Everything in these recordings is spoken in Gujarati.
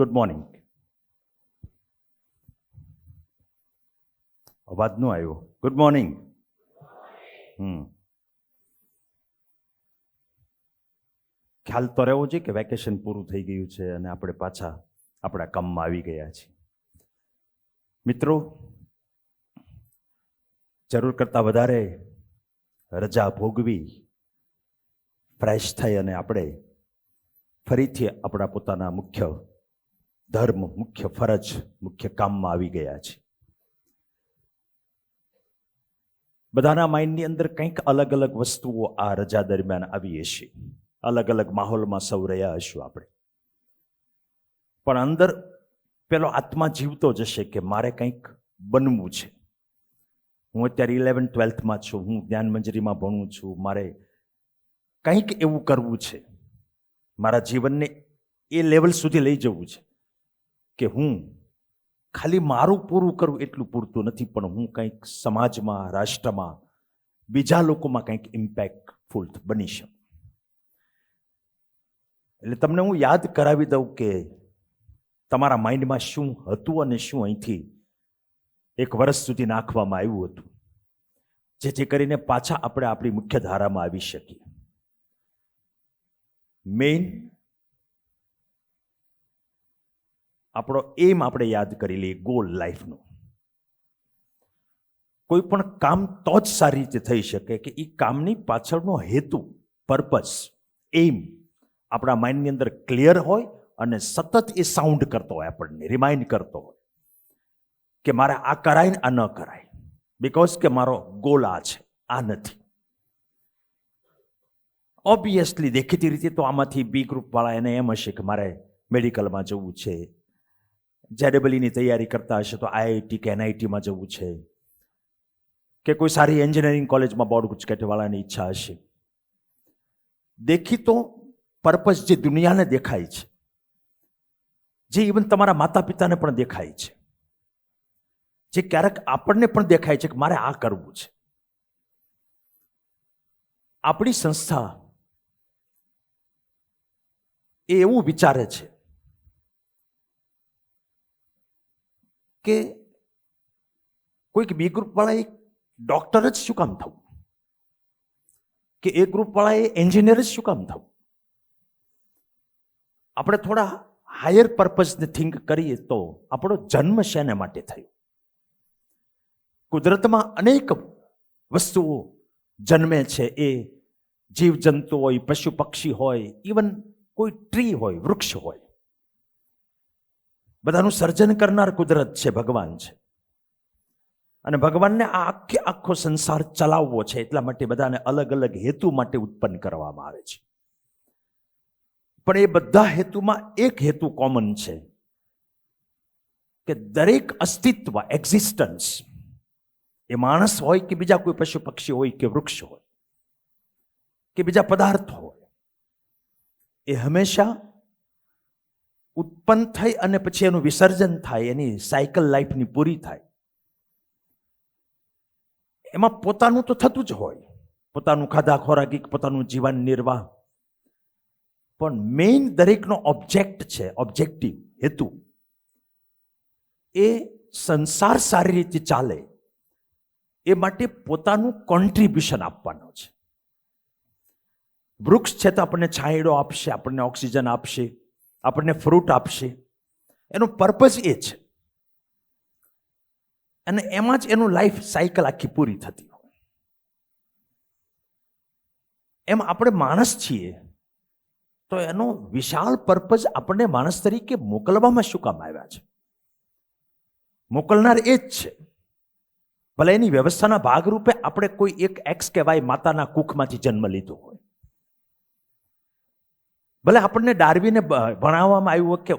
Good morning. અવાજ નો આવ્યો. Good morning. ખ્યાલ તો રહેવો જોઈએ કે વેકેશન પૂરું થઈ ગયું છે અને આપણે પાછા આપણા કામમાં આવી ગયા છીએ. મિત્રો, જરૂર કરતાં વધારે રજા ભોગવી ફ્રેશ થઈ અને આપણે ફરીથી આપણા પોતાના મુખ્ય ધર્મ, મુખ્ય ફરજ, મુખ્ય કામમાં આવી ગયા છે. બધાના માઇન્ડની અંદર કંઈક અલગ અલગ વસ્તુઓ આ રજા દરમિયાન આવી હશે. અલગ અલગ માહોલમાં સૌ રહ્યા હશું આપણે. પણ અંદર પેલો આત્મા જીવતો જશે કે મારે કંઈક બનવું છે. હું અત્યારે 11th-12thમાં છું, હું જ્ઞાન મંજરીમાં ભણું છું. મારે કંઈક એવું કરવું છે, મારા જીવનને એ લેવલ સુધી લઈ જવું છે કે હું ખાલી મારું પૂરું કરું એટલું પૂરતું નથી, પણ હું કંઈક સમાજમાં, રાષ્ટ્રમાં, બીજા લોકોમાં કંઈક ઇમ્પેક્ટફુલ બની શકું. એટલે તમને હું યાદ કરાવી દઉં કે તમારા માઇન્ડમાં શું હતું અને શું અહીંથી 1 વર્ષ સુધી નાખવામાં આવ્યું હતું, જેથી કરીને પાછા આપણે આપણી મુખ્ય ધારામાં આવી શકીએ. મેઇન આપણો એમ આપણે યાદ કરી લઈએ, ગોલ લાઈફનો. કોઈ પણ કામ તો જ સારી રીતે થઈ શકે કે એ કામની પાછળનો હેતુ, પર્પઝ, એમ આપણા માઇન્ડની અંદર ક્લિયર હોય અને સતત એ સાઉન્ડ કરતો હોય, આપણને રિમાઇન્ડ કરતો હોય કે મારે આ કરાય ને આ ન કરાય, બિકોઝ કે મારો ગોલ આ છે, આ નથી. ઓબ્વિયસલી દેખીતી રીતે તો આમાંથી બી ગ્રુપવાળા એને એમ હશે કે મારે મેડિકલમાં જવું છે, JEEની તૈયારી કરતા હશે તો IIT કે NITમાં જવું છે, કે કોઈ સારી એન્જિનિયરિંગ કોલેજમાં બોર્ડ ગુજકેટવાળાની ઈચ્છા હશે. દેખીતો પર્પઝ જે દુનિયાને દેખાય છે, જે ઇવન તમારા માતા પિતાને પણ દેખાય છે, જે ક્યારેક આપણને પણ દેખાય છે કે મારે આ કરવું છે. આપણી સંસ્થા એ એવું વિચારે છે કે કોઈક બી ગ્રુપવાળાએ ડોક્ટર જ શું કામ થવું, કે એ ગ્રુપવાળાએ એન્જિનિયર જ શું કામ થવું. આપણે થોડા હાયર પર્પઝને થિંક કરીએ તો આપણો જન્મ શેને માટે થયો. કુદરતમાં અનેક વસ્તુઓ જન્મે છે, એ જીવજંતુ હોય, પશુ પક્ષી હોય, ઇવન કોઈ ટ્રી હોય, વૃક્ષ હોય. બધાનું સર્જન કરનાર કુદરત છે, ભગવાન છે. અને ભગવાનને આ આખો સંસાર ચલાવવો છે, એટલા માટે બધાને અલગ અલગ હેતુ માટે ઉત્પન્ન કરવામાં આવે છે. પણ એ બધા હેતુમાં એક હેતુ કોમન છે કે દરેક અસ્તિત્વ, એક્ઝિસ્ટન્સ, એ માણસ હોય કે બીજા કોઈ પશુ પક્ષી હોય કે વૃક્ષ હોય કે બીજા પદાર્થ હોય, એ હંમેશા ઉત્પન્ન થઈ અને પછી એનું વિસર્જન થાય, એની સાયકલ લાઈફની પૂરી થાય. એમાં પોતાનું તો થતું જ હોય, પોતાનું ખાધા ખોરાકી, પોતાનું જીવન નિર્વાહ. પણ મેઇન દરેકનો ઓબ્જેક્ટ છે, ઓબ્જેક્ટિવ, હેતુ, એ સંસાર સારી રીતે ચાલે એ માટે પોતાનું કોન્ટ્રીબ્યુશન આપવાનો છે. વૃક્ષ છે તો આપણને છાંયડો આપશે, આપણને ઓક્સિજન આપશે, આપણને ફ્રૂટ આપશે. એનો પર્પઝ એ છે અને એમાં જ એનું લાઈફ સાયકલ આખી પૂરી થતી હોય. એમ આપણે માણસ છીએ તો એનો વિશાળ પર્પઝ આપણને માણસ તરીકે મોકલવામાં શું કામ આવ્યા છે, મોકલનાર એ જ છે. ભલે એની વ્યવસ્થાના ભાગરૂપે આપણે કોઈ એક એક્સ કે વાય માતાના કુખમાંથી જન્મ લીધો હોય, ભલે આપણને ડાર્વિને ભણાવવામાં આવ્યું કે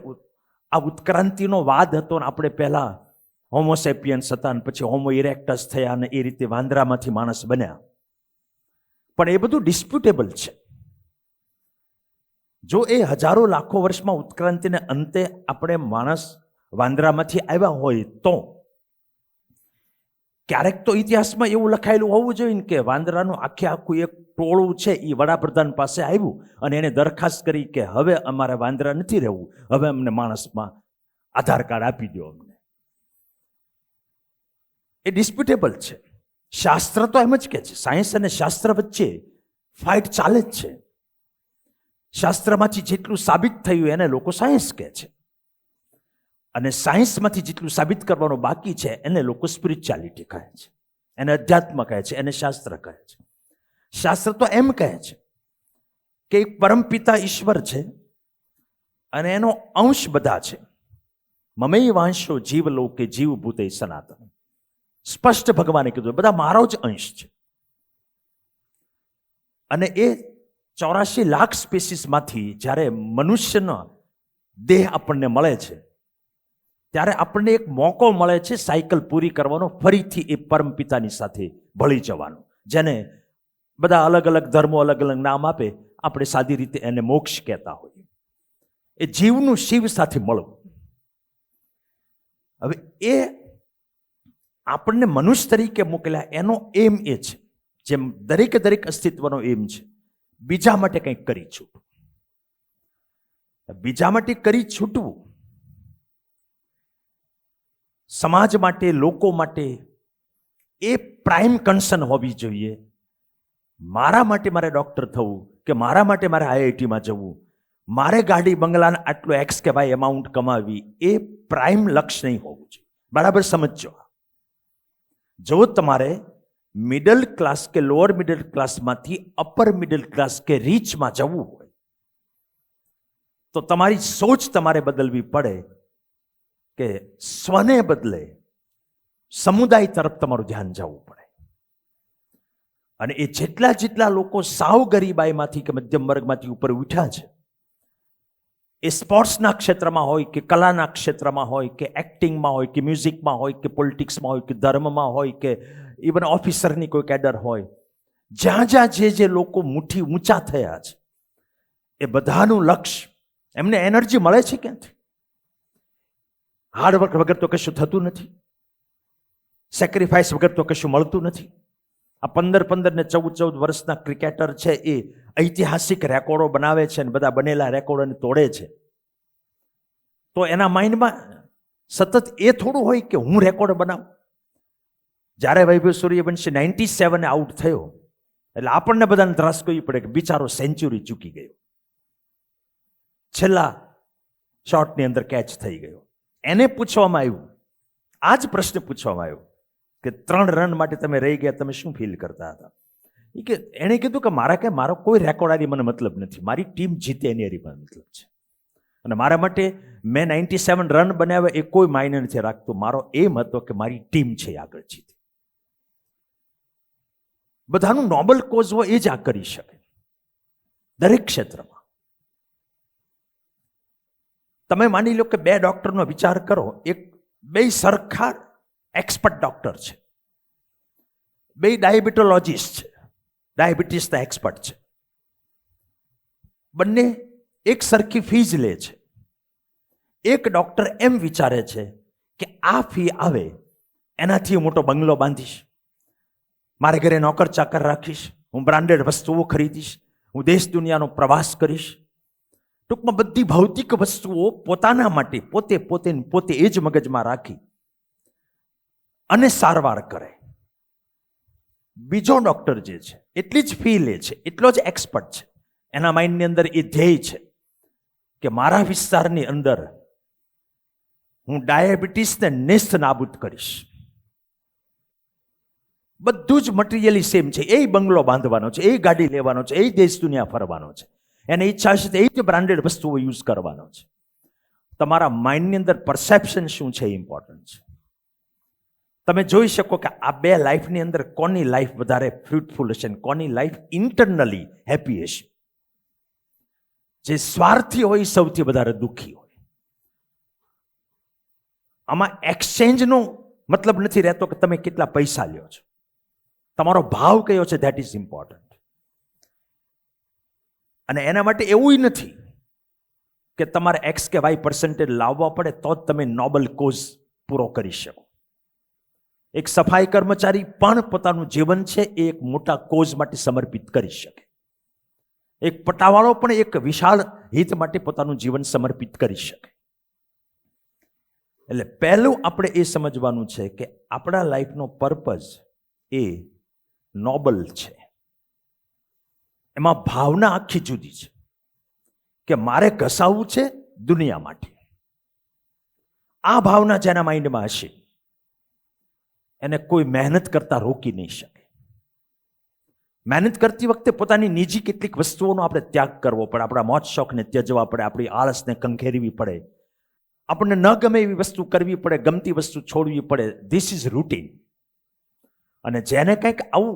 આ ઉત્ક્રાંતિનો વાદ હતો ને આપણે પહેલા હોમોસેપિયન્સ હતા ને પછી હોમો ઇરેક્ટસ થયા અને એ રીતે વાંદરામાંથી માણસ બન્યા. પણ એ બધું ડિસ્પ્યુટેબલ છે. જો એ હજારો લાખો વર્ષમાં ઉત્ક્રાંતિને અંતે આપણે માણસ વાંદરામાંથી આવ્યા હોય તો ક્યારેક તો ઇતિહાસમાં એવું લખાયેલું હોવું જોઈએ ને કે વાંદરાનું આખું એક ટોળું છે એ વડાપ્રધાન પાસે આવ્યું અને એને દરખાસ્ત કરી કે હવે અમારે વાંદરા નથી રહેવું, હવે અમને માણસમાં આધાર કાર્ડ આપી દો અમને. એ ડિસ્પ્યુટેબલ છે. શાસ્ત્ર તો એમ જ કહે છે, સાયન્સ અને શાસ્ત્ર વચ્ચે ફાઇટ ચાલે જ છે. શાસ્ત્રમાંથી જેટલું સાબિત થયું એને લોકો સાયન્સ કહે છે, અને સાયન્સમાંથી જેટલું સાબિત કરવાનું બાકી છે એને લોકો સ્પિરિચ્યુઆલિટી કહે છે, એને અધ્યાત્મ કહે છે, એને શાસ્ત્ર કહે છે. શાસ્ત્ર તો એમ કહે છે કે એક પરમપિતા ઈશ્વર છે અને એનો અંશ બધા છે. મમૈ વાંશો જીવ લોકે જીવ ભૂતે સનાતન. સ્પષ્ટ ભગવાને કીધું બધા મારો જ અંશ છે. અને એ 84 લાખ સ્પીસીસમાંથી જ્યારે મનુષ્યનો દેહ આપણને મળે છે ત્યારે આપણને એક મોકો મળે છે સાયકલ પૂરી કરવાનો, ફરીથી એ પરમપિતાની સાથે ભળી જવાનો, જેને બધા અલગ અલગ ધર્મો અલગ અલગ નામ આપે, આપણે સાદી રીતે એને મોક્ષ કહેતા હોઈએ. એ જીવનું શિવ સાથે મળવું. હવે એ આપણને મનુષ્ય તરીકે મોકલ્યા, એનો એમ એ છે, જેમ દરેક અસ્તિત્વનો એમ છે, બીજા માટે કંઈક કરી છૂટવું. બીજા માટે કરી છૂટવું, સમાજ માટે, લોકો માટે એ પ્રાઇમ કન્સર્ન હોવી જોઈએ. મારા માટે મારે ડૉક્ટર થવું, કે મારા માટે મારે આઈઆઈટીમાં જવું, મારે ગાડી બંગલાના આટલું એક્સ કે વાય એમાઉન્ટ કમાવી, એ પ્રાઇમ લક્ષ્ય નહીં હોવું જોઈએ. બરાબર સમજો. જો તમારે મિડલ ક્લાસ કે લોઅર મિડલ ક્લાસમાંથી અપર મિડલ ક્લાસ કે રીચમાં જવું હોય તો તમારી સોચ તમારે બદલવી પડે કે સ્વને બદલે સમુદાય તરફ તમારું ધ્યાન જવું પડે. અને એ જેટલા લોકો સાવ ગરીબાઈમાંથી કે મધ્યમ વર્ગમાંથી ઉપર ઉઠ્યા છે, એ સ્પોર્ટ્સના ક્ષેત્રમાં હોય કે કલાના ક્ષેત્રમાં હોય કે એક્ટિંગમાં હોય કે મ્યુઝિકમાં હોય કે પોલિટિક્સમાં હોય કે ધર્મમાં હોય કે ઇવન ઓફિસરની કોઈ કેડર હોય, જ્યાં જે લોકો મુઠ્ઠી ઊંચા થયા છે, એ બધાનું લક્ષ્ય, એમને એનર્જી મળે છે ક્યાંથી? હાર્ડવર્ક વગર તો કશું થતું નથી, સેક્રિફાઈસ વગર તો કશું મળતું નથી. આ 15 ને 14 વર્ષના ક્રિકેટર છે, એ ઐતિહાસિક રેકોર્ડો બનાવે છે અને બધા બનેલા રેકોર્ડોને તોડે છે. તો એના માઇન્ડમાં સતત એ થોડું હોય કે હું રેકોર્ડ બનાવું. જ્યારે વૈભવ સૂર્યવંશી 97 આઉટ થયો એટલે આપણને બધાને ત્રાસ કરવી પડે કે બિચારો સેન્ચુરી ચૂકી ગયો, છેલ્લા શોટની અંદર કેચ થઈ ગયો. એને પૂછવામાં આવ્યું, આ જ પ્રશ્ન પૂછવામાં આવ્યો કે 3 રન માટે તમે રહી ગયા, તમે શું ફીલ કરતા હતા? કે એણે કીધું કે મારો કોઈ રેકોર્ડ આની મને મતલબ નથી, મારી ટીમ જીતે એની હારી મને મતલબ છે. અને મારા માટે મેં 97 રન બનાવ્યા એ કોઈ માયને નથી રાખતું. મારો એમ હતો કે મારી ટીમ છે આગળ જીતે. બધાનું નોબલ કોઝ હોય એ જ આ કરી શકે દરેક ક્ષેત્રમાં. તમે માની લો કે 2 ડોક્ટરનો વિચાર કરો, બે સરખા એક્સપર્ટ ડોક્ટર છે, બે ડાયાબિટોલોજીસ્ટ છે, ડાયાબિટીસના એક્સપર્ટ છે, બંને એક સરખી ફીઝ લે છે. એક ડોક્ટર એમ વિચારે છે કે આ ફી આવે એનાથી હું મોટો બંગલો બાંધીશ, મારે ઘરે નોકર ચાકર રાખીશ, હું બ્રાન્ડેડ વસ્તુઓ ખરીદીશ, હું દેશ દુનિયાનો પ્રવાસ કરીશ. ટૂંકમાં બધી ભૌતિક વસ્તુઓ પોતાના માટે પોતે એ જ મગજમાં રાખી અને સારવાર કરે. બીજો ડોક્ટર જે છે એટલી જ ફી લે છે, એટલો જ એક્સપર્ટ છે. એના માઇન્ડની અંદર એ ધ્યેય છે કે મારા વિસ્તારની અંદર હું ડાયાબિટીસને નેસ્ત નાબૂદ કરીશ. બધું જ મટીરિયલી સેમ છે. એ બંગલો બાંધવાનો છે, એ ગાડી લેવાનો છે, એ દેશ દુનિયા ફરવાનો છે, એને ઈચ્છા છે એ જ બ્રાન્ડેડ વસ્તુઓ યુઝ કરવાનો છે. તમારા માઇન્ડની અંદર પરસેપ્શન શું છે એ ઇમ્પોર્ટન્ટ છે. તમે જોઈ શકો કે આ 2 લાઈફની અંદર કોની લાઈફ વધારે ફ્રૂટફુલ હશે, કોની લાઈફ ઇન્ટરનલી હેપી હશે. જે સ્વાર્થી હોય સૌથી વધારે દુઃખી હોય. આમાં એક્સચેન્જનો મતલબ નથી રહેતો કે તમે કેટલા પૈસા લ્યો છો, તમારો ભાવ કયો છે, ધેટ ઇઝ ઇમ્પોર્ટન્ટ. અને એના માટે એવું નથી કે તમારે X કે Y પર્સન્ટેજ લાવવા પડે તો જ તમે નોબલ કોઝ પૂરો કરી શકો. એક સફાઈ કર્મચારી પણ પોતાનું જીવન છે એ એક મોટા કોઝ માટે સમર્પિત કરી શકે. એક પટાવાળો પણ એક વિશાળ હિત માટે પોતાનું જીવન સમર્પિત કરી શકે. એટલે પહેલું આપણે એ સમજવાનું છે કે આપણા લાઈફનો પર્પઝ એ નોબલ છે. એમાં ભાવના આખી જુદી છે કે મારે ઘસાવવું છે દુનિયા માટે. આ ભાવના જેના માઇન્ડમાં હશે એને કોઈ મહેનત કરતા રોકી નહીં શકે. મહેનત કરતી વખતે પોતાની નિજી કેટલીક વસ્તુઓનો આપણે ત્યાગ કરવો પડે. આપણા મોજ શોખને ત્યજવા પડે, આપણી આળસને કંખેરવી પડે, આપણને ન ગમે એવી વસ્તુ કરવી પડે, ગમતી વસ્તુ છોડવી પડે. This is routine. અને જેને કંઈક આવું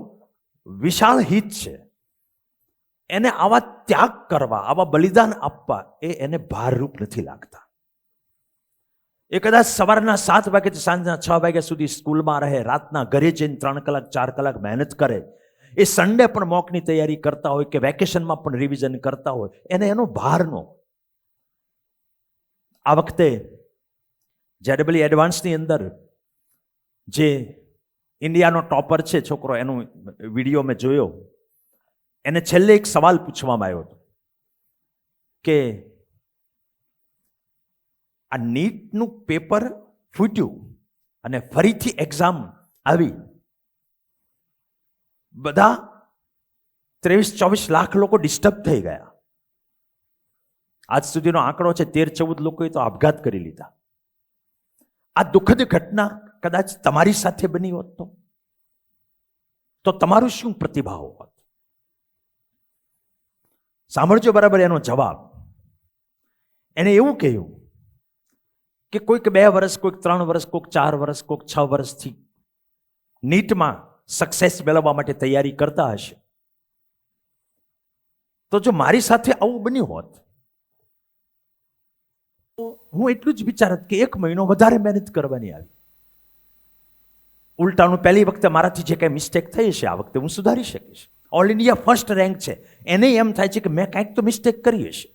વિશાળ હિત છે એને આવા ત્યાગ કરવા, આવા બલિદાન આપવા એને ભારરૂપ નથી લાગતા. એ કદાચ સવારના 7 વાગ્યાથી સાંજના 6 વાગ્યા સુધી સ્કૂલમાં રહે, રાતના ઘરે જઈને 3 કલાક 4 કલાક મહેનત કરે, એ સન્ડે પણ મોકની તૈયારી કરતા હોય કે વેકેશનમાં પણ રિવિઝન કરતા હોય, એને એનો ભાર ન. આ વખતે JEE એડવાન્સની અંદર જે ઇન્ડિયાનો ટોપર છે છોકરો, એનો વિડીયો મેં જોયો. એને છેલ્લે એક સવાલ પૂછવામાં આવ્યો હતો કે આ નીટનું પેપર ફૂટ્યું અને ફરીથી એક્ઝામ આવી, બધા 23-24 લાખ લોકો ડિસ્ટર્બ થઈ ગયા. આજ સુધીનો આંકડો છે 13-14 લોકોએ તો આપઘાત કરી લીધા. આ દુઃખદ ઘટના કદાચ તમારી સાથે બની હોત તો તમારું શું પ્રતિભાવ હોત? સાંભળજો બરાબર એનો જવાબ. એને એવું કહ્યું કે કોઈક 2 વર્ષ, કોઈક 3 વર્ષ, કોઈક 4 વર્ષ, કોઈક 6 વર્ષથી નીટમાં સક્સેસ મેળવવા માટે તૈયારી કરતા હશે. તો જો મારી સાથે આવું બન્યું હોત તો હું એટલું જ વિચારત કે 1 મહિનો વધારે મહેનત કરવાની આવી. ઉલટાનું પહેલી વખતે મારાથી જે કંઈ મિસ્ટેક થઈ હશે આ વખતે હું સુધારી શકીશ. ઓલ ઇન્ડિયા ફર્સ્ટ રેન્ક છે, એને એમ થાય છે કે મેં કાંઈક તો મિસ્ટેક કરી હશે.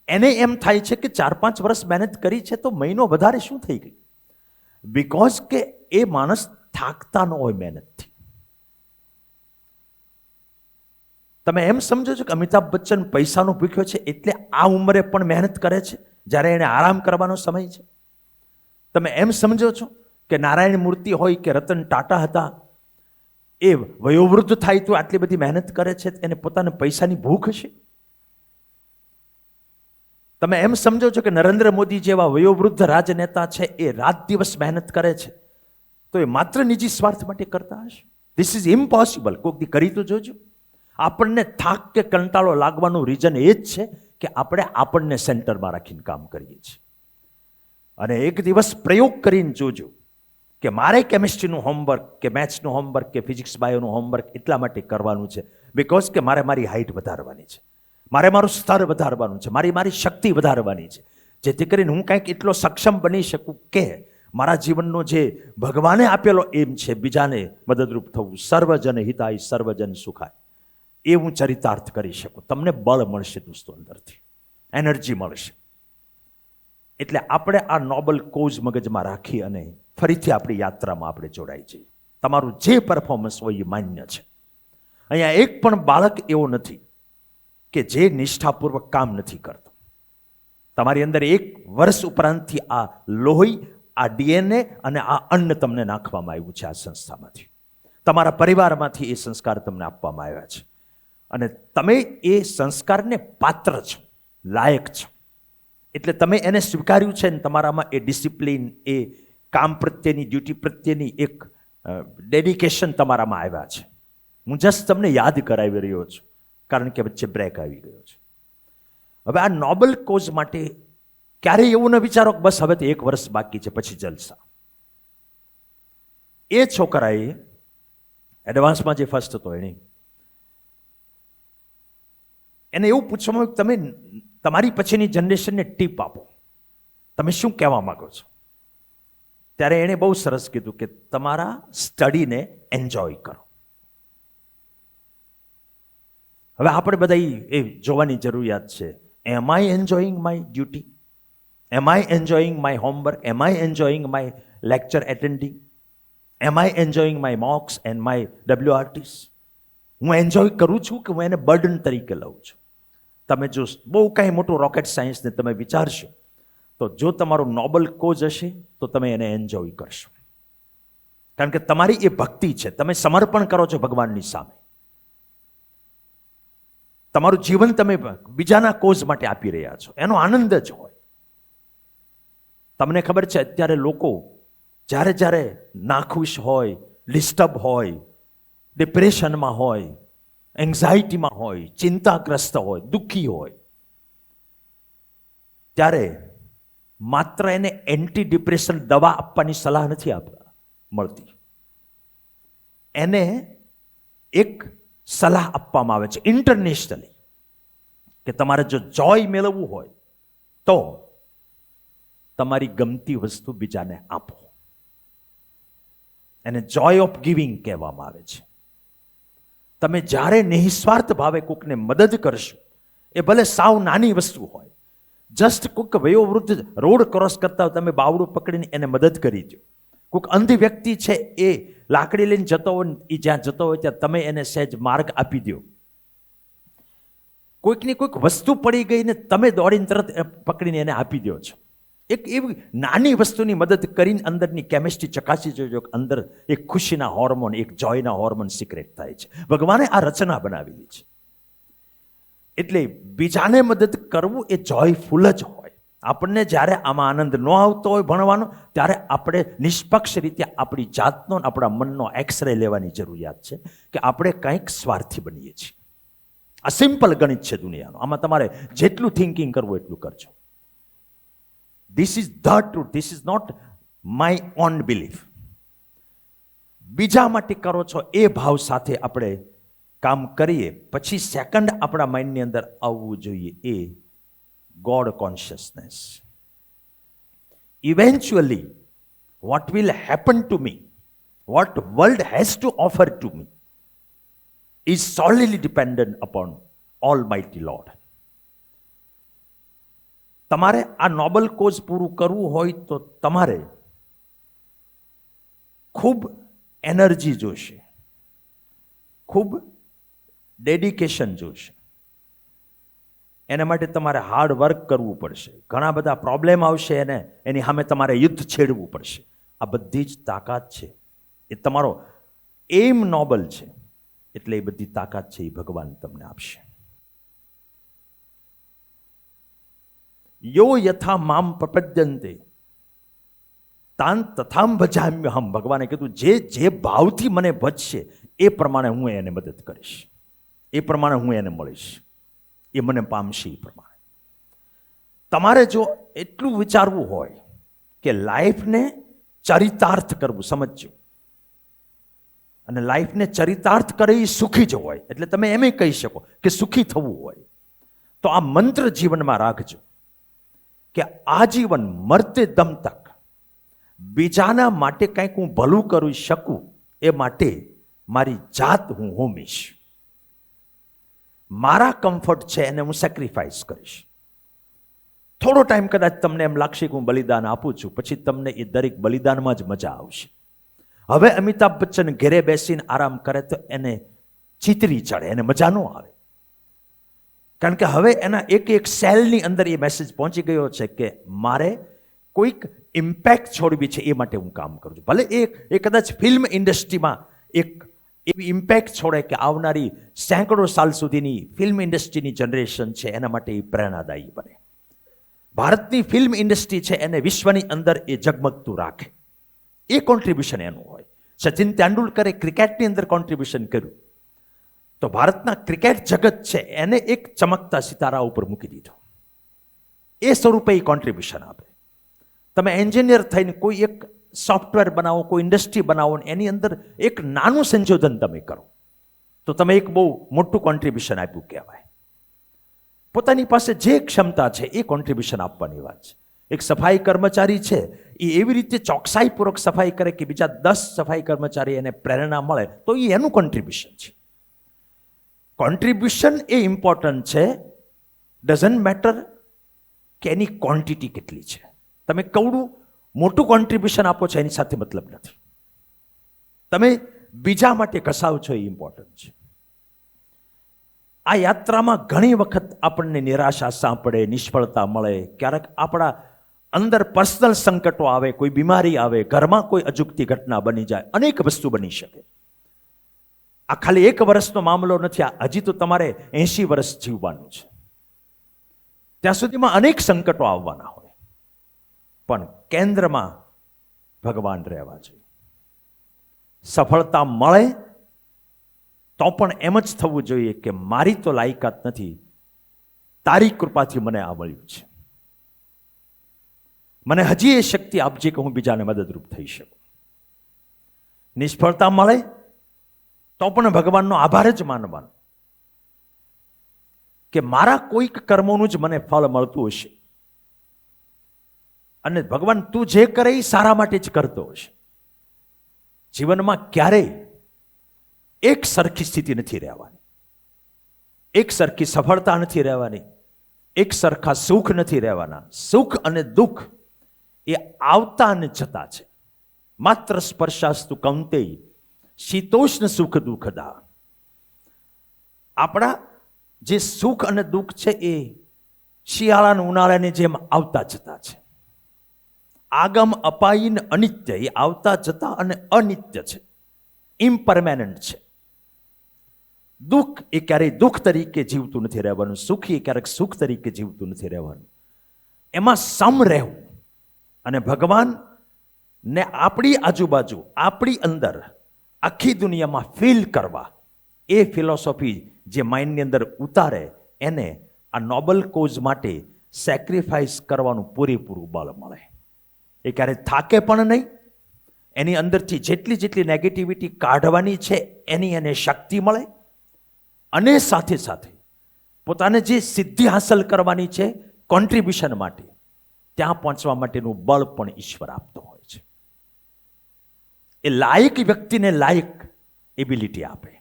એને એમ થાય છે કે 4-5 વર્ષ મહેનત કરી છે તો મહિનો વધારે શું થઈ ગઈ? બિકોઝ કે એ માણસ થાકતા ન હોય મહેનતથી. તમે એમ સમજો છો કે અમિતાભ બચ્ચન પૈસાનો ભૂખ્યો છે એટલે આ ઉંમરે પણ મહેનત કરે છે જ્યારે એને આરામ કરવાનો સમય છે? તમે એમ સમજો છો કે નારાયણ મૂર્તિ હોય કે રતન ટાટા હતા, એ વયોવૃદ્ધ થાય તો આટલી બધી મહેનત કરે છે, એને પોતાના પૈસાની ભૂખ હશે? તમે એમ સમજો છો કે નરેન્દ્ર મોદી જેવા વયોવૃદ્ધ રાજનેતા છે એ રાત દિવસ મહેનત કરે છે તો એ માત્ર નિજી સ્વાર્થ માટે કરતા હશે? This is impossible. કોઈક દી કરી તો જોજો. આપણને થાક કે કંટાળો લાગવાનું રીઝન એ જ છે કે આપણે આપણને સેન્ટરમાં રાખીને કામ કરીએ છીએ. અને એક દિવસ પ્રયોગ કરીને જોજો કે મારે કેમિસ્ટ્રીનું હોમવર્ક કે મેથ્સનું હોમવર્ક કે ફિઝિક્સ બાયોનું હોમવર્ક એટલા માટે કરવાનું છે બિકોઝ કે મારે મારી હાઇટ વધારવાની છે, મારે મારું સ્તર વધારવાનું છે, મારી શક્તિ વધારવાની છે, જેથી કરીને હું કંઈક એટલો સક્ષમ બની શકું કે મારા જીવનનો જે ભગવાને આપેલો એમ છે બીજાને મદદરૂપ થવું, સર્વજન હિતાય સર્વજન સુખાય, એ હું ચરિતાર્થ કરી શકું. તમને બળ મળશે દોસ્તો, અંદરથી એનર્જી મળશે. એટલે આપણે આ નોબલ કોઝ મગજમાં રાખી અને ફરીથી આપણી યાત્રામાં આપણે જોડાઈ જઈએ. તમારું જે પરફોર્મન્સ હોય એ માન્ય છે. અહીંયા એક પણ બાળક એવો નથી કે જે નિષ્ઠાપૂર્વક કામ નથી કરતો. તમારી અંદર 1 વર્ષ ઉપરાંતથી આ લોહી, આ DNA અને આ અન્ન તમને નાખવામાં આવ્યું છે આ સંસ્થામાંથી. તમારા પરિવારમાંથી એ સંસ્કાર તમને આપવામાં આવ્યા છે અને તમે એ સંસ્કારને પાત્ર છો, લાયક છો. એટલે તમે એને સ્વીકાર્યું છે ને તમારામાં એ ડિસિપ્લિન, એ કામ પ્રત્યેની, ડ્યુટી પ્રત્યેની એક ડેડિકેશન તમારામાં આવ્યા છે. હું જસ્ટ તમને યાદ કરાવી રહ્યો છું કારણ કે વચ્ચે બ્રેક આવી ગયો છે. હવે આ નોબલ કોઝ માટે ક્યારેય એવું ન વિચારો કે બસ હવે તો 1 વર્ષ બાકી છે પછી જલસા. એ છોકરાએ એડવાન્સમાં જે ફર્સ્ટ હતો એને એવું પૂછવામાં આવ્યું તમે તમારી પછીની જનરેશનને ટીપ આપો, તમે શું કહેવા માંગો છો? ત્યારે એણે બહુ સરસ કીધું કે તમારા સ્ટડીને એન્જોય કરો. હવે આપણે બધા એ જોવાની જરૂરિયાત છે, am I enjoying my duty? Am I enjoying my homework? Am I enjoying my lecture attending? Am I enjoying my mocks and my WRTs? હું એન્જોય કરું છું કે હું એને બર્ડન તરીકે લઉં છું? તમે જો બહુ કાંઈ મોટું રોકેટ સાયન્સને તમે વિચારશો તો જો તમારું નોબલ કોઝ હશે તો તમે એને એન્જોય કરશો, કારણ કે તમારી એ ભક્તિ છે, તમે સમર્પણ કરો છો ભગવાનની સામે. તમારું જીવન તમે બીજાના કોઝ માટે આપી રહ્યા છો, એનો આનંદ જ હોય. તમને ખબર છે અત્યારે લોકો જ્યારે જ્યારે નાખુશ હોય, ડિસ્ટર્બ હોય, ડિપ્રેશનમાં હોય, એન્ઝાઇટીમાં હોય, ચિંતાગ્રસ્ત હોય, દુઃખી હોય, ત્યારે માત્ર એને એન્ટી ડિપ્રેશન દવા આપવાની સલાહ નથી મળતી. એને એક સલાહ આપવામાં આવે છે ઇન્ટરનેશનલી કે તમારે જો જોય મેળવવું હોય તો તમારી ગમતી વસ્તુ બીજાને આપો. એને જોય ઓફ ગિવિંગ કહેવામાં આવે છે. તમે જ્યારે નિસ્વાર્થ ભાવે કોઈકને મદદ કરશો, એ ભલે સાવ નાની વસ્તુ હોય, જસ્ટ કોઈક વયોવૃદ્ધ રોડ ક્રોસ કરતા હોય, તમે બાવડું પકડીને એને મદદ કરી દો. કોઈક અંધ વ્યક્તિ છે એ લાકડી લઈને જતો હોય, એ જ્યાં જતો હોય ત્યાં તમે એને સહેજ માર્ગ આપી દો. કોઈકની કોઈક વસ્તુ પડી ગઈ ને તમે દોડીને તરત પકડીને એને આપી દો છો. એક એવી નાની વસ્તુની મદદ કરીને અંદરની કેમિસ્ટ્રી ચકાસી જોજો કે અંદર એક ખુશીના હોર્મોન, એક જોયના હોર્મોન સિક્રેટ થાય છે. ભગવાને આ રચના બનાવેલી છે. એટલે બીજાને મદદ કરવું એ જોયફુલ જ હોય. આપણને જ્યારે આમાં આનંદ ન આવતો હોય ભણવાનો, ત્યારે આપણે નિષ્પક્ષ રીતે આપણી જાતનો, આપણા મનનો એક્સરે લેવાની જરૂરિયાત છે કે આપણે કંઈક સ્વાર્થી બનીએ છીએ. આ સિમ્પલ ગણિત છે દુનિયાનો. આમાં તમારે જેટલું થિંકિંગ કરવું એટલું કરજો. This is the truth, this is not my own belief. બીજા માટે કરો છો એ ભાવ સાથે આપણે કામ કરીએ, પછી સેકન્ડ આપણા માઇન્ડની અંદર આવવું જોઈએ એ God consciousness. Eventually what will happen to me, what world has to offer to me is solidly dependent upon almighty Lord. તમારે આ નોબલ કોઝ પૂરું કરવું હોય તો તમારે ખૂબ એનર્જી જોશે, ખૂબ ડેડિકેશન જોશે. એના માટે તમારે હાર્ડ વર્ક કરવું પડશે. ઘણા બધા પ્રોબ્લેમ આવશે, એની સામે તમારે યુદ્ધ છેડવું પડશે. આ બધી જ તાકાત છે. એ તમારો એમ નોબલ છે, એટલે એ બધી તાકાત છે એ ભગવાન તમને આપશે. યો યથા મામ પ્રપદ્યંતે તાન તથામ ભજામ્યહમ. ભગવાને કીધું જે ભાવથી મને ભજશે એ પ્રમાણે હું એને મદદ કરીશ, એ પ્રમાણે હું એને મળીશ, એ મને પામશે એ પ્રમાણે. તમારે જો એટલું વિચારવું હોય કે લાઈફને ચરિતાર્થ કરવું, સમજજો, અને લાઈફને ચરિતાર્થ કરે એ સુખી જ હોય, એટલે તમે એમ કહી શકો કે સુખી થવું હોય તો આ મંત્ર જીવનમાં રાખજો કે આજીવન મરતે દમ તક બીજાના માટે કંઈક હું ભલું કરી શકું એ માટે મારી જાત હું હોમીશ. મારા કમ્ફર્ટ છે એને હું સેક્રિફાઈસ કરીશ. થોડો ટાઈમ કદાચ તમને એમ લાગશે કે હું બલિદાન આપું છું, પછી તમને એ દરેક બલિદાનમાં જ મજા આવશે. હવે અમિતાભ બચ્ચન ઘરે બેસીને આરામ કરે તો એને ચીતરી ચડે, એને મજા ન આવે, કારણ કે હવે એના એક એક સેલની અંદર એ મેસેજ પહોંચી ગયો છે કે મારે કોઈક ઇમ્પેક્ટ છોડવી છે, એ માટે હું કામ કરું છું. ભલે એ કદાચ ફિલ્મ ઇન્ડસ્ટ્રીમાં એક એવી ઇમ્પેક્ટ છોડે કે આવનારી સેંકડો સાલ સુધીની ફિલ્મ ઇન્ડસ્ટ્રીની જનરેશન છે એના માટે એ પ્રેરણાદાયી બને. ભારતની ફિલ્મ ઇન્ડસ્ટ્રી છે એને વિશ્વની અંદર એ ઝગમગતું રાખે, એ કોન્ટ્રીબ્યુશન એનું હોય. સચિન તેંડુલકરે ક્રિકેટની અંદર કોન્ટ્રીબ્યુશન કર્યું તો ભારતના ક્રિકેટ જગત છે એને એક ચમકતા સિતારા ઉપર મૂકી દીધો. એ સ્વરૂપે એ કોન્ટ્રીબ્યુશન આપે. તમે એન્જિનિયર થઈને કોઈ એક સોફ્ટવેર બનાવો, કોઈ ઇન્ડસ્ટ્રી બનાવો, એની અંદર એક નાનું સંશોધન તમે કરો તો તમે એક બહુ મોટું કોન્ટ્રીબ્યુશન આપ્યું કહેવાય. પોતાની પાસે જે ક્ષમતા છે એ કોન્ટ્રીબ્યુશન આપવાની વાત છે. એક સફાઈ કર્મચારી છે એ એવી રીતે ચોકસાઈપૂર્વક સફાઈ કરે કે બીજા 10 સફાઈ કર્મચારી એને પ્રેરણા મળે તો એ એનું કોન્ટ્રીબ્યુશન છે. કોન્ટ્રીબ્યુશન એ ઇમ્પોર્ટન્ટ છે, ડઝન્ટ મેટર કે એની ક્વોન્ટિટી કેટલી છે. તમે કવડું મોટું કોન્ટ્રીબ્યુશન આપો છો એની સાથે મતલબ નથી. તમે બીજા માટે કસાવ છો એ ઇમ્પોર્ટન્ટ છે. આ યાત્રામાં ઘણી વખત આપણને નિરાશા સાંપડે, નિષ્ફળતા મળે, ક્યારેક આપણા અંદર પર્સનલ સંકટો આવે, કોઈ બીમારી આવે, ઘરમાં કોઈ અજુગતી ઘટના બની જાય, અનેક વસ્તુ બની શકે. આ ખાલી 1 વર્ષનો મામલો નથી, આ હજી તો તમારે 80 વર્ષ જીવવાનું છે. ત્યાં સુધીમાં અનેક સંકટો આવવાના હોય, પણ કેન્દ્રમાં ભગવાન રહેવા જોઈએ. સફળતા મળે તો પણ એમ જ થવું જોઈએ કે મારી તો લાયકાત નથી, તારી કૃપાથી મને આ મળ્યું છે. મને હજી એ શક્તિ આપજે કે હું બીજાને મદદરૂપ થઈ શકું. નિષ્ફળતા મળે તો પણ ભગવાનનો આભાર જ માનવાનો કે મારા કોઈક કર્મોનું જ મને ફળ મળતું હશે, અને ભગવાન તું જે કરે એ સારા માટે જ કરતો હશે. જીવનમાં ક્યારેય એક સરખી સ્થિતિ નથી રહેવાની, એક સરખી સફળતા નથી રહેવાની, એક સરખા સુખ નથી રહેવાના. સુખ અને દુઃખ એ આવતા અને જતા છે. માત્ર સ્પર્શાસ્તુ કૌંતેય શીતોષ્ણ સુખ દુઃખદા. આપણા જે સુખ અને દુઃખ છે એ શિયાળા ઉનાળાની જેમ આવતા જતા છે. આગમ અપાયીન અનિત્ય, એ આવતા જતા અને અનિત્ય છે, ઇમ્પરમેનન્ટ છે. દુઃખ એ ક્યારેય દુઃખ તરીકે જીવતું નથી રહેવાનું, સુખ એ ક્યારેક સુખ તરીકે જીવતું નથી રહેવાનું. એમાં સમ રહેવું અને ભગવાનને આપણી આજુબાજુ, આપણી અંદર, આખી દુનિયામાં ફીલ કરવા, એ ફિલોસોફી જે માઇન્ડની અંદર ઉતારે, એને આ નોબલ કોઝ માટે સેક્રિફાઈસ કરવાનું પૂરેપૂરું બળ મળે. એ ક્યારેય થાકે પણ નહીં. એની અંદરથી જેટલી જેટલી નેગેટિવિટી કાઢવાની છે એની એને શક્તિ મળે, અને સાથે સાથે પોતાને જે સિદ્ધિ હાંસલ કરવાની છે કોન્ટ્રીબ્યુશન માટે, ત્યાં પહોંચવા માટેનું બળ પણ ઈશ્વર આપતો હોય છે. એ લાયક વ્યક્તિને લાયક એબિલિટી આપે.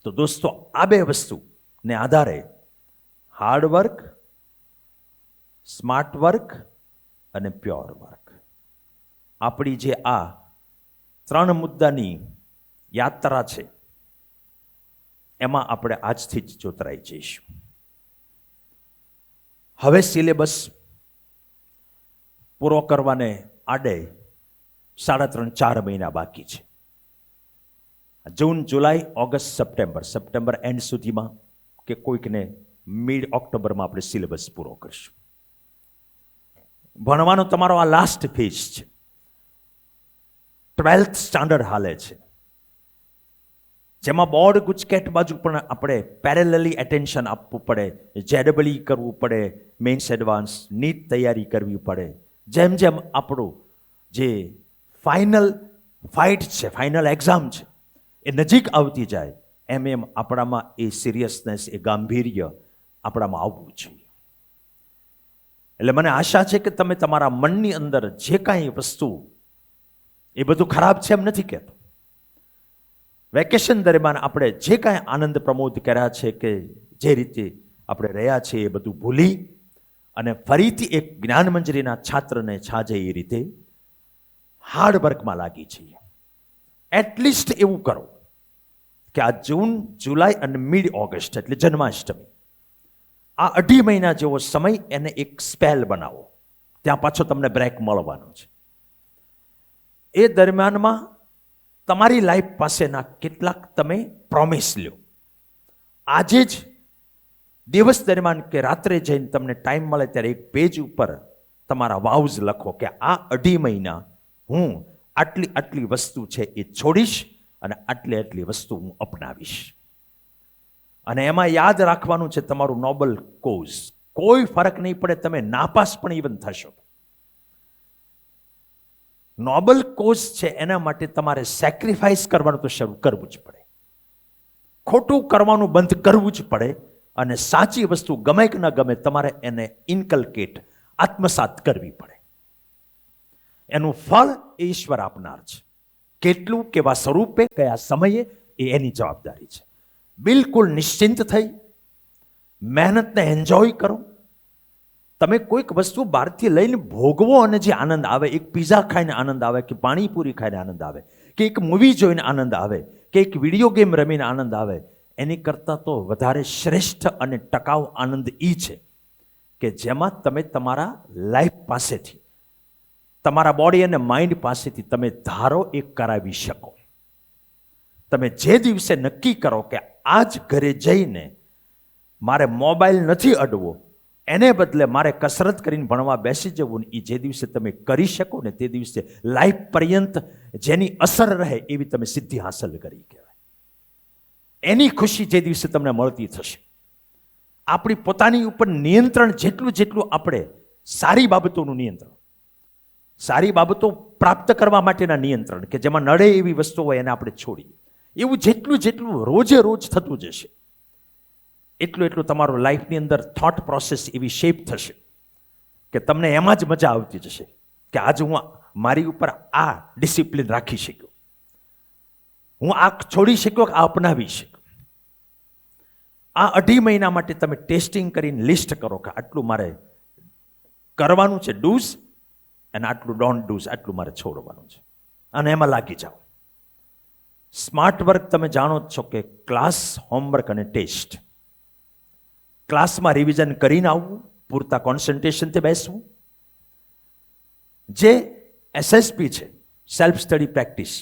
તો દોસ્તો, આ 2 વસ્તુને આધારે હાર્ડવર્ક, સ્માર્ટ વર્ક અને પ્યોર વર્ક, આપણી જે આ 3 મુદ્દાની યાત્રા છે એમાં આપણે આજથી જ જોતરાઈ જઈશું. હવે સિલેબસ પૂરો કરવાને આડે 3.5-4 મહિના બાકી છે. જૂન, જુલાઈ, ઓગસ્ટ, સપ્ટેમ્બર એન્ડ સુધીમાં કે કોઈકને મિડ ઓક્ટોબરમાં આપણે સિલેબસ પૂરો કરીશું. ભણવાનો તમારો આ લાસ્ટ ફેઝ છે. 12th સ્ટાન્ડર્ડ હાલે છે, જેમાં બોર્ડ ગુજકેટ બાજુ પણ આપણે પેરેલલી એટેન્શન આપવું પડે, JEE કરવું પડે, મેઇન્સ એડવાન્સ, નીટ તૈયારી કરવી પડે. જેમ જેમ આપણું જે ફાઇનલ ફાઇટ છે, ફાઇનલ એક્ઝામ છે, એ નજીક આવતી જાય, એમ એમ આપણામાં એ સિરિયસનેસ, એ ગાંભીર્ય આપણામાં આવવું જોઈએ. એટલે મને આશા છે કે તમે તમારા મનની અંદર જે કાંઈ વસ્તુ, એ બધું ખરાબ છે એમ નથી કહેતો. વેકેશન દરમિયાન આપણે જે કાંઈ આનંદ પ્રમોદ કર્યા છે, કે જે રીતે આપણે રહ્યા છીએ, એ બધું ભૂલી અને ફરીથી એક જ્ઞાનમંજરીના છાત્રને છાજે એ રીતે હાર્ડવર્કમાં લાગી છીએ. એટલીસ્ટ એવું કરો કે આ જૂન, જુલાઈ અને મિડ ઓગસ્ટ એટલે જન્માષ્ટમી, આ 2.5 મહિના જેવો સમય એને એક સ્પેલ બનાવો. ત્યાં પાછો તમને બ્રેક મળવાનો છે. એ દરમિયાનમાં તમારી લાઈફ પાસેના કેટલાક તમે પ્રોમિસ લ્યો. આજે જ દિવસ દરમિયાન કે રાત્રે જઈને તમને ટાઈમ મળે ત્યારે એક પેજ ઉપર તમારા વાઉઝ લખો કે આ 2.5 મહિના હું આટલી આટલી વસ્તુ છે એ છોડીશ અને આટલી આટલી વસ્તુ હું અપનાવીશ. અને એમાં યાદ રાખવાનું છે તમારું નોબલ કોઝ. કોઈ ફરક નહીં પડે, તમે નાપાસ પણ ઇવન થશો. નોબલ કોઝ છે એના માટે તમારે સેક્રિફાઈસ કરવાનું તો શરૂ કરવું જ પડે, ખોટું કરવાનું બંધ કરવું જ પડે, અને સાચી વસ્તુ ગમે કે ન ગમે તમારે એને ઇન્કલ્કેટ, આત્મસાત કરવી પડે. એનું ફળ એ ઈશ્વર આપનાર છે. કેટલું, કેવા સ્વરૂપે, કયા સમયે, એ એની જવાબદારી છે. બિલકુલ નિશ્ચિંત થઈ મહેનતને એન્જોય કરો. તમે કોઈક વસ્તુ બહારથી લઈને ભોગવો અને જે આનંદ આવે, એક પીઝા ખાઈને આનંદ આવે, કે પાણીપુરી ખાઈને આનંદ આવે, કે એક મૂવી જોઈને આનંદ આવે, કે એક વિડીયો ગેમ રમીને આનંદ આવે, એની કરતાં તો વધારે શ્રેષ્ઠ અને ટકાઉ આનંદ એ છે કે જેમાં તમે તમારા લાઈફ પાસેથી, તમારા બોડી અને માઇન્ડ પાસેથી તમે ધારો એ કરાવી શકો. તમે જે દિવસે નક્કી કરો કે આજ ઘરે જઈને મારે મોબાઈલ નથી અડવો, એને બદલે મારે કસરત કરીને ભણવા બેસી જવું, ને એ જે દિવસે તમે કરી શકો ને તે દિવસે લાઈફ પર્યંત જેની અસર રહે એવી તમે સિદ્ધિ હાંસલ કરી કહેવાય. એની ખુશી જે દિવસે તમને મળતી થશે. આપણી પોતાની ઉપર નિયંત્રણ જેટલું આપણે સારી બાબતોનું નિયંત્રણ, સારી બાબતો પ્રાપ્ત કરવા માટેના નિયંત્રણ, કે જેમાં નડે એવી વસ્તુઓ હોય એને આપણે છોડીએ, એવું જેટલું રોજે રોજ થતું જશે, એટલું તમારું લાઈફની અંદર થોટ પ્રોસેસ એવી શેપ થશે કે તમને એમાં જ મજા આવતી જશે કે આજ હું મારી ઉપર આ ડિસિપ્લિન રાખી શક્યો, હું આ છોડી શક્યો, આ અપનાવી શક્યો. આ 2.5 મહિના માટે તમે ટેસ્ટિંગ કરીને લિસ્ટ કરો કે આટલું મારે કરવાનું છે ડૂઝ, અને આટલું ડોન્ટ ડૂઝ, આટલું મારે છોડવાનું છે, અને એમાં લાગી જાઓ. સ્માર્ટ વર્ક તમે જાણો જ છો કે ક્લાસ, હોમવર્ક અને ટેસ્ટ. ક્લાસમાં રિવિઝન કરીને આવવું, પૂરતા કોન્સન્ટ્રેશનથી બેસવું. જે SSP છે, સેલ્ફ સ્ટડી પ્રેક્ટિસ,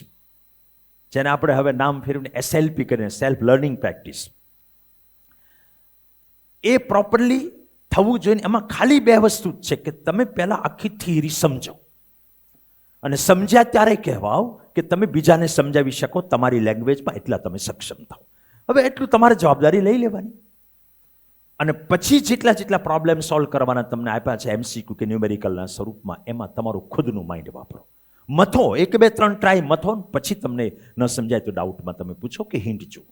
જેને આપણે હવે નામ ફેરવીને SLP કરીને સેલ્ફ લર્નિંગ પ્રેક્ટિસ, એ પ્રોપરલી થવું જોઈએ. એમાં ખાલી 2 વસ્તુ જ છે કે તમે પહેલાં આખી થિયરી સમજો, અને સમજ્યા ત્યારે કહેવાઓ કે તમે બીજાને સમજાવી શકો તમારી લેંગ્વેજમાં, એટલા તમે સક્ષમ થાઓ. હવે એટલું તમારે જવાબદારી લઈ લેવાની, અને પછી જેટલા પ્રોબ્લેમ સોલ્વ કરવાના તમને આપ્યા છે MCQ કે ન્યુમેરિકલના સ્વરૂપમાં, એમાં તમારું ખુદનું માઇન્ડ વાપરો. મથો, 1 2 3 ટ્રાય મથો, પછી તમને ન સમજાય તો ડાઉટમાં તમે પૂછો કે હિન્ટ જુઓ.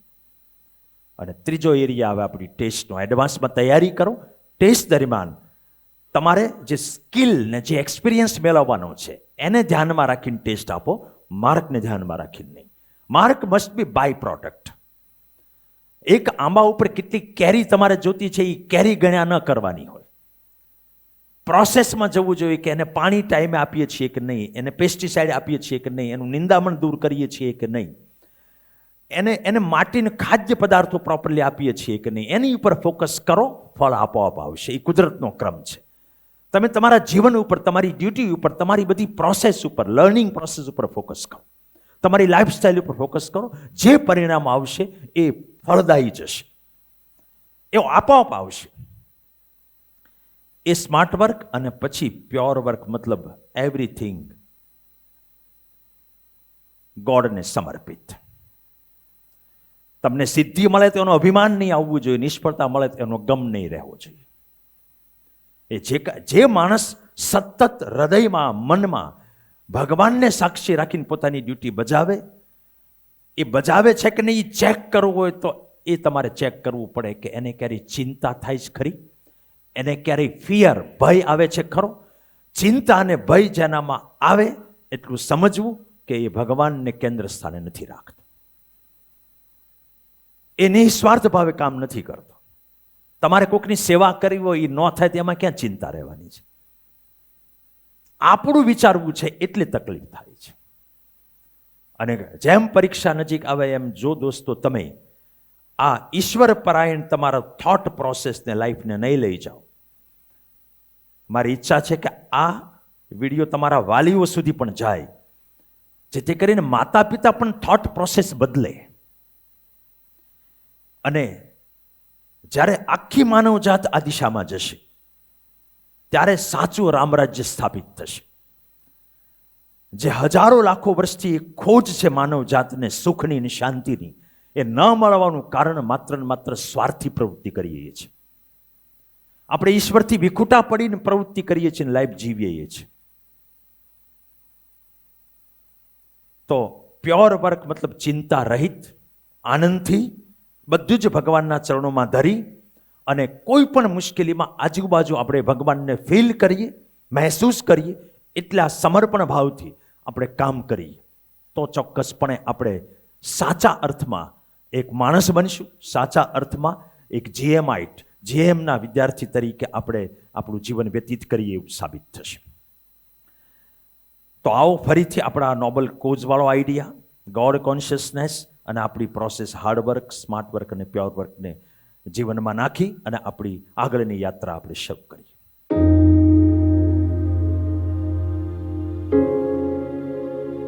અને ત્રીજો એરિયા આવે આપણી ટેસ્ટનો. એડવાન્સમાં તૈયારી કરો. ટેસ્ટ દરમિયાન તમારે જે સ્કિલ ને જે એક્સપિરિયન્સ મેળવવાનો છે એને ધ્યાનમાં રાખીને ટેસ્ટ આપો, માર્કને ધ્યાનમાં રાખીને નહીં. Mark must be by product. એક આંબા ઉપર કેટલી કેરી તમારે જોતી છે એ કેરી ગણ્યા ન કરવાની હોય. પ્રોસેસમાં જવું જોઈએ કે એને પાણી ટાઈમે આપીએ છીએ કે નહીં, એને પેસ્ટિસાઇડ આપીએ છીએ કે નહીં, એનું નિંદામણ દૂર કરીએ છીએ કે નહીં, એને માટીને ખાદ્ય પદાર્થો પ્રોપરલી આપીએ છીએ કે નહીં, એની ઉપર ફોકસ કરો, ફળ આપોઆપ આવશે. એ કુદરતનો ક્રમ છે. તમે તમારા જીવન ઉપર, તમારી ડ્યુટી ઉપર, તમારી બધી પ્રોસેસ ઉપર, લર્નિંગ પ્રોસેસ ઉપર ફોકસ કરો, તમારી લાઈફસ્ટાઈલ ઉપર ફોકસ કરો. જે પરિણામ આવશે એ ફળદાયી જશે, એવો આપોઆપ આવશે. એ સ્માર્ટ વર્ક. અને પછી પ્યોર વર્ક, મતલબ એવરીથિંગ ગોડને સમર્પિત. તમને સિદ્ધિ મળે તો એનો અભિમાન નહીં આવવું જોઈએ, નિષ્ફળતા મળે તો એનો ગમ નહીં રહેવો જોઈએ. એ જે માણસ સતત હૃદયમાં, મનમાં ભગવાનને સાક્ષી રાખીને પોતાની ડ્યુટી બજાવે, એ બજાવે છે કે નહીં એ ચેક કરવું હોય તો એ તમારે ચેક કરવું પડે કે એને ક્યારેય ચિંતા થાય છે ખરી, એને ક્યારેય ફિયર, ભય આવે છે ખરો. ચિંતા અને ભય જેનામાં આવે એટલું સમજવું કે એ ભગવાનને કેન્દ્ર સ્થાને નથી રાખતો, એ નિસ્વાર્થ ભાવે કામ નથી કરતો. તમારે કોઈકની સેવા કરવી હોય એ ન થાય તેમાં ક્યાં ચિંતા રહેવાની છે. આપણું વિચારવું છે એટલે તકલીફ થાય છે. અને જેમ પરીક્ષા નજીક આવે એમ જો દોસ્તો તમે આ ઈશ્વર પરાયણ તમારા થોટ પ્રોસેસને, લાઈફને નહીં લઈ જાઓ. મારી ઈચ્છા છે કે આ વિડીયો તમારા વાલીઓ સુધી પણ જાય, જેથી કરીને માતા પિતા પણ થોટ પ્રોસેસ બદલે. અને જ્યારે આખી માનવજાત આ દિશામાં જશે ત્યારે સાચું રામરાજ્ય સ્થાપિત થશે. જે હજારો લાખો વર્ષથી એક ખોજ છે માનવજાતને સુખની અને શાંતિની, એ ન મળવાનું કારણ માત્ર ને માત્ર સ્વાર્થી પ્રવૃત્તિ કરીએ છીએ. આપણે ઈશ્વરથી વિખૂટા પડીને પ્રવૃત્તિ કરીએ છીએ, લાઈફ જીવીએ છીએ. તો પ્યોર વર્ક મતલબ ચિંતા રહિત, આનંદથી બધું જ ભગવાનના ચરણોમાં ધરી, અને કોઈ પણ મુશ્કેલીમાં આજુબાજુ આપણે ભગવાનને ફીલ કરીએ, મહેસૂસ કરીએ, એટલા સમર્પણ ભાવથી આપણે કામ કરીએ તો ચોક્કસપણે આપણે સાચા અર્થમાં એક માણસ બનશું, સાચા અર્થમાં એક GMના વિદ્યાર્થી તરીકે આપણે આપણું જીવન વ્યતીત કરીએ એવું સાબિત થશે. તો આવો ફરીથી આપણા નોબલ કોઝવાળો આઈડિયા ગોડ કોન્શિયસનેસ અને આપણી પ્રોસેસ હાર્ડવર્ક, સ્માર્ટ વર્ક અને પ્યોર વર્કને જીવનમાં નાખી અને આપણી આગળની યાત્રા આપણે શરૂ કરી.